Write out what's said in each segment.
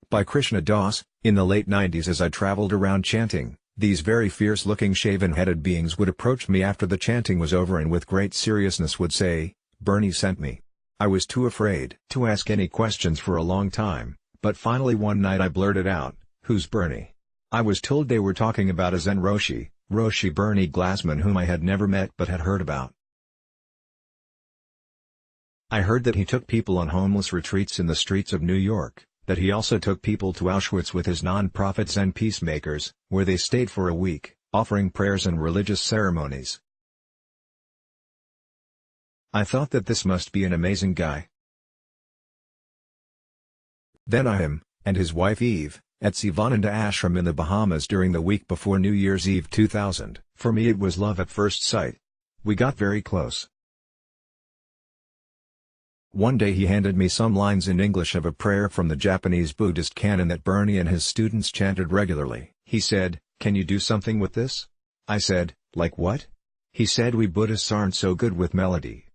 By Krishna Das. In the late 90s, as I traveled around chanting, these very fierce-looking shaven-headed beings would approach me after the chanting was over and with great seriousness would say, "Bernie sent me." I was too afraid to ask any questions for a long time, but finally one night I blurted out, "Who's Bernie?" I was told they were talking about a Zen Roshi Bernie Glassman, whom I had never met but had heard about. I heard that he took people on homeless retreats in the streets of New York, that he also took people to Auschwitz with his non-profit Zen peacemakers, where they stayed for a week, offering prayers and religious ceremonies. I thought that this must be an amazing guy. Then I and his wife Eve, at Sivananda Ashram in the Bahamas during the week before New Year's Eve 2000. For me it was love at first sight. We got very close. One day he handed me some lines in English of a prayer from the Japanese Buddhist canon that Bernie and his students chanted regularly. He said, "Can you do something with this?" I said, "Like what?" He said, "We Buddhists aren't so good with melody.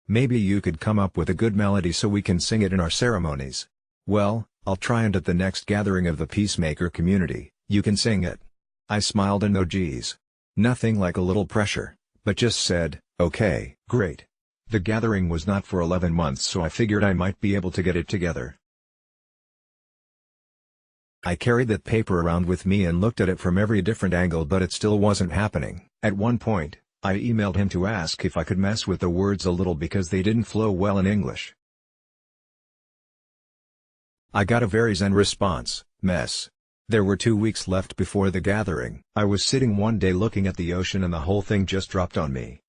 Maybe you could come up with a good melody so we can sing it in our ceremonies." "Well, I'll try, and at the next gathering of the Peacemaker community, you can sing it." I smiled and no geez. Nothing like a little pressure, but just said, "Okay, great." The gathering was not for 11 months, so I figured I might be able to get it together. I carried that paper around with me and looked at it from every different angle, but it still wasn't happening. At one point, I emailed him to ask if I could mess with the words a little because they didn't flow well in English. I got a very Zen response: "Mess." There were 2 weeks left before the gathering. I was sitting one day looking at the ocean and the whole thing just dropped on me.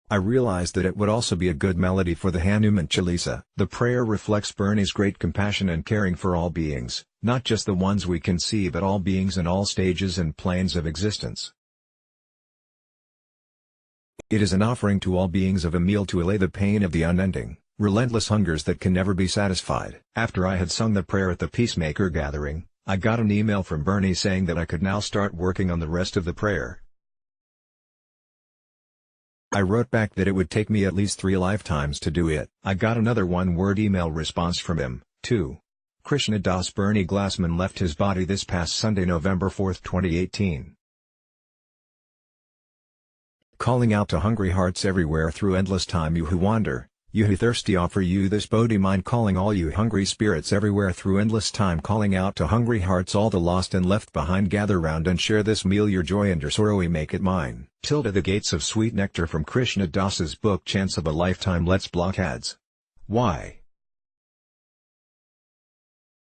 I realized that it would also be a good melody for the Hanuman Chalisa. The prayer reflects Bernie's great compassion and caring for all beings, not just the ones we can see but all beings in all stages and planes of existence. It is an offering to all beings of a meal to allay the pain of the unending, relentless hungers that can never be satisfied. After I had sung the prayer at the Peacemaker gathering, I got an email from Bernie saying that I could now start working on the rest of the prayer. I wrote back that it would take me at least 3 lifetimes to do it. I got another one-word email response from him, too. Krishna Das. Bernie Glassman left his body this past Sunday, November 4, 2018. Calling out to hungry hearts everywhere through endless time, you who wander, you who thirsty, offer you this Bodhi mind, calling all you hungry spirits everywhere through endless time, calling out to hungry hearts, all the lost and left behind, gather round and share this meal, your joy and your sorrow, we make it mine. The gates of sweet nectar from Krishna Das's book Chants of a Lifetime. Let's block ads. Why?